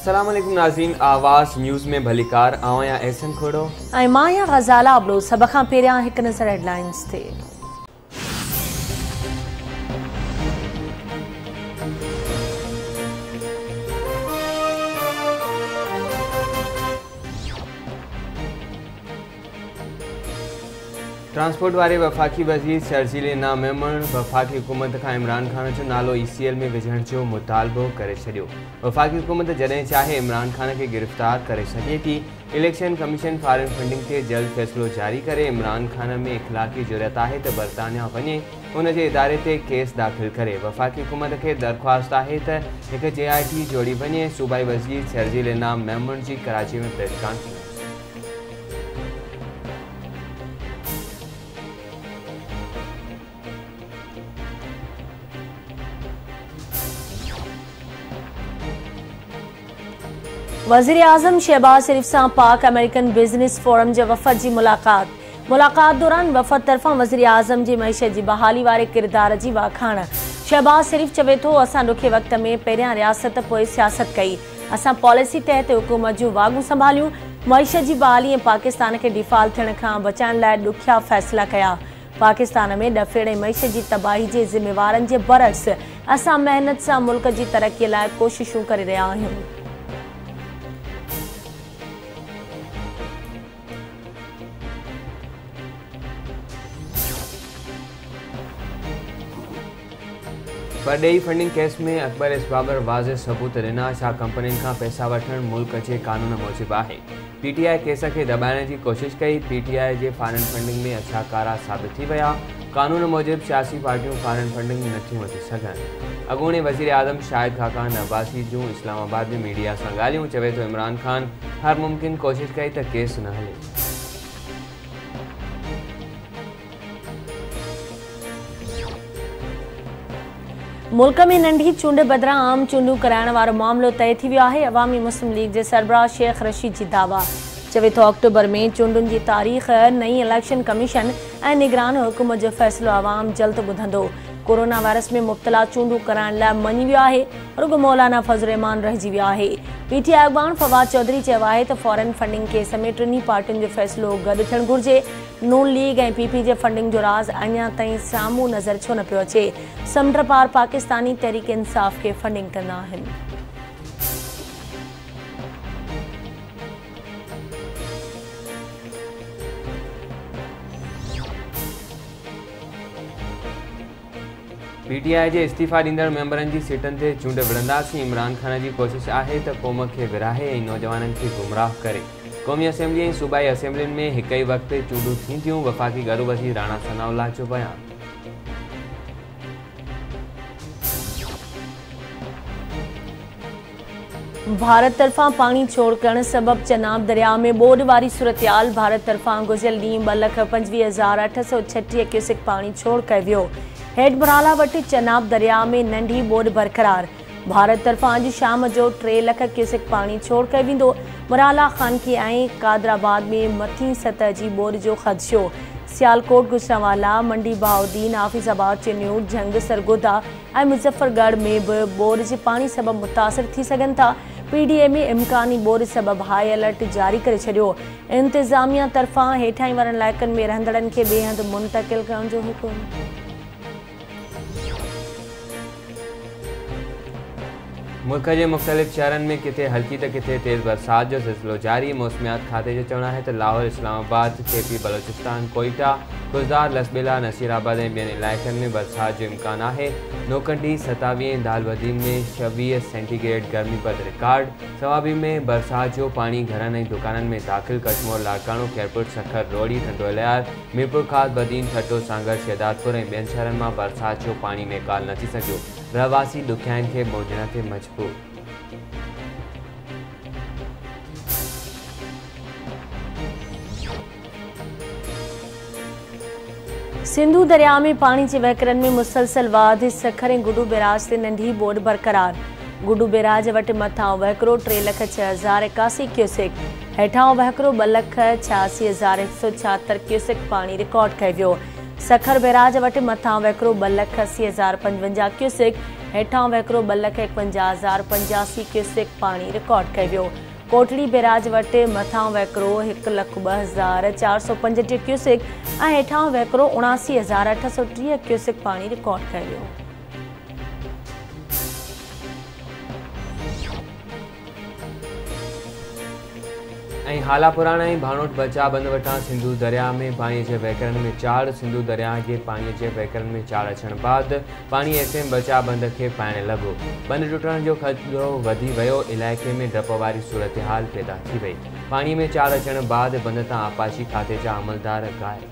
अस्सलाम वालेकुम नाज़रीन, आवाज़ न्यूज़ में भलीकार आया एहसन खोड़ो ऐं माया ग़ज़ाला अबलो। सभ खां पहिरियां हिकु नज़र हेडलाइंस ते। ट्रांसपोर्ट वारे वफ़ाक़ी वज़ीर शर्जील ना मेमण वफ़ाक़ी हुकूमत का इमरान खान जो नालो ECL में विझण जो मुतालबो करे छॾियो। वफ़ाक़ी हुकूमत जॾहिं चाहे इमरान खान के गिरफ़्तार करे सघे थी। इलेक्शन कमीशन फॉरेन फंडिंग ते जल्द फ़ैसिलो जारी करे। इमरान खान में इख़लाक़ी ज़रूरत है तो बरतानिया वञे, उन जे इदारे ते केस दाख़िल करे। वफ़ाक़ी हुकूमत के दरख्वास्त है तो एक JIT जोड़ी वञे। सूबाई वज़ीर शर्जील ना मेमण जी कराची में प्रेस कॉन्फ्रेंस। वज़ीर आज़म शहबाज शरीफ से पाक अमेरिकन बिज़नेस फोरम के वफ़द की मुलाक़ात दौरान वफ़द तरफां वज़ीर आज़म की मईशत की बहाली वारे किरदार की वाखाण। शहबाज शरीफ चवे तो असां ॾुखे वक़्त में पहिरियां रियासत पोइ सियासत कई, असां पॉलिसी तहत हुकूमत जूं वागूं संभालियूं, मईशत की बहाली ऐं पाकिस्तान के डिफॉल्ट थियण खां बचाइण लाइ ॾुखिया फ़ैसिला कया। पाकिस्तान में ॾफेड़ ऐं मईशत की तबाही के ज़िम्मेवारनि जे बरअक्स असां मेहनत से मुल्क की तरक्की लाइ कोशिशूं करे रहिया आहियूं। परडेही फंडिंग केस में अकबर इस बाबर वाज़े सबूत ॾिना। छा कंपनियुनि खां पैसा वठण मुल्क जे कानून मूजिब आहे। PTI केस के दबाइण की कोशिश कई। PTI के फॉरेन फंडिंग में अछाकारा साबित थी विया। कानून मूजिब सियासी पार्टियों फॉरेन फंडिंग नथियूं वठी सघनि। अॻूणे वज़ीर आज़म शाहिद खाकान अब्बासी जूं इस्लामाबाद में मीडिया सां ॻाल्हियूं। चवे तो इमरान खान हर मुमकिन कोशिश कई तो केस न हले। मुल्क में नंढी चूंड बदिरां आम चूंडूं कराइण वारो मामलो तय थी वियो आहे। अवामी मुस्लिम लीग के सरबराह शेख रशीद जी दावा। चवे तो अक्टूबर में चूंडुनि की तारीख़, नई इलेक्शन कमीशन ऐं निगरान हुकूमत जो फ़ैसिलो आवाम जल्द ॿुधंदो। कोरोना वायरस में मुब्तला चूंडूं कराइण लाइ मञी वियो आहे। रुगो मौलाना फज़ल रहमान रहिजी वियो आहे। PTI अॻवान फवाद चौधरी चयो आहे तो फॉरेन फंडिंग केस में टिनी पार्टियुनि जो फ़ैसिलो गॾु थियणु घुरिजे। नून लीग ऐं PP जे फंडिंग जो राज़ अञा ताईं साम्हूं नज़र छो न पियो अचे। समुंड पार पाकिस्तानी तहरीक इंसाफ़ के फंडिंग कंदा आहिनि। PTI के इस्तीफ़ा ॾींदड़ मेंबरनि की सीटन ते चूंड विढ़ंदासीं। इमरान खान की कोशिश है तो क़ौम के विराहे ऐं नौजवाननि खे गुमराह करे। क़ौमी असेंबली ऐं सूबाई असेंबलियुनि में हिक ही वक्त चूंडूं थींदियूं। वफ़ाक़ी गरू वज़ीर राणा सनाउल्लाह जो बयान। भारत तरफां पानी छोड़ करण सबब चनाब दरिया में ॿोॾ वारी सूरतयाल। भारत तरफां गुज़िरियल ॾींहुं 2,25,836 क्यूसेक पानी छोड़ कयो वियो। हेठि मुराला वटि चनाब दरिया में नंढी ॿोॾ बरक़रार। भारत तरफां अॼु शाम जो 3 लख क्यूसेक पानी छोड़ कयो वेंदो। मुराला, खानकी ऐं कादराबाद में मथीं सतह जी ॿोॾ जो ख़दशो। सियालकोट, गुजरांवाला, मंडी बहाउद्दीन, हाफिज़ाबाद, चिन्यूट, झंग, सरगोदा ऐं मुज़फ़्फ़रगढ़ में भी ॿोॾ जे पानी सबब मुतासिर थी सघनि था। PDA में इम्कानी ॿोॾ सबब हाई अलर्ट जारी करे छॾियो। इंतिज़ामिया तरफां हेठाहीं वारनि इलाइक़नि में रहंदड़नि खे ॿिए हंधि मुंतक़िल करण जो हुकुम। मुल्क के मुख्तलिफ शहरनि में किथे हल्की तो किथे तेज़ बरसात जो सिलसिलो जारी। मौसमियात खाते जो चवना है तो लाहौर, इस्लामाबाद, KP बलोचिस्तान, कोयटा, खुजदार, लसबेला, नसीराबाद ऐं ॿियनि इलाइक़नि में बरसात जो इम्कान है। नोकंडी 27, दालवदीन में 26 सेंटीग्रेड गर्मीपद रिकॉर्ड। सवाबी में बरसात जो पानी घरनि ऐं दुकाननि में दाख़िल। कचमोर, लाड़काणो, खैरपुर, सखर, रोड़ी, ठंडोलियार, मीरपुर खास, बदीन, ठट्टो, सांगर, शहदादपुर ऐं ॿियनि शहरनि मां बरसात जो पानी में काल न थी सघियो। रहवासी ॾुखियाईनि खे मोजण ते मजबूर। सिंधु दरिया में पानी के वहकरनि में मुसलसल वाध। सखर ऐं गुडू बैराज से नंढी ॿोॾ बरक़रार। गुडू बैराज वटि मथां वहकिरो 3,06,081 क्यूसेक, हेठां वहकिरो 2,86,176 क्यूसेक पानी रिकॉर्ड कयो वियो। सखर बैराज वटि मथां वहकिरो 2,80,055 क्यूसेक, हेठां वहिकिरो 2,51,085 क्यूसेक पाणी रिकॉर्ड कयो वियो। कोटड़ी बैराज वटि मथां वहिकिरो 1,02,435 क्यूसेक ऐं हेठां वहिकिरो 79,830 क्यूसेक पाणी रिकॉर्ड कयो वियो। हाला पुराणा भाणोट बचा बंद वटां सिंधु दरिया में पानी के वहिकरनि में 4 सिंधु दरिया के पानी के वहिकरनि में 4 अचण बाद पानी FM बचा बंद के पाइण लगो। बंद टुटण जो खतरो वधी वियो। इलाइक़े में डप वारी सूरत हाल पैदा थी वई। पानी में 4 अचण बाद बंद तां आपाशी खाते जा अमलदार गायब।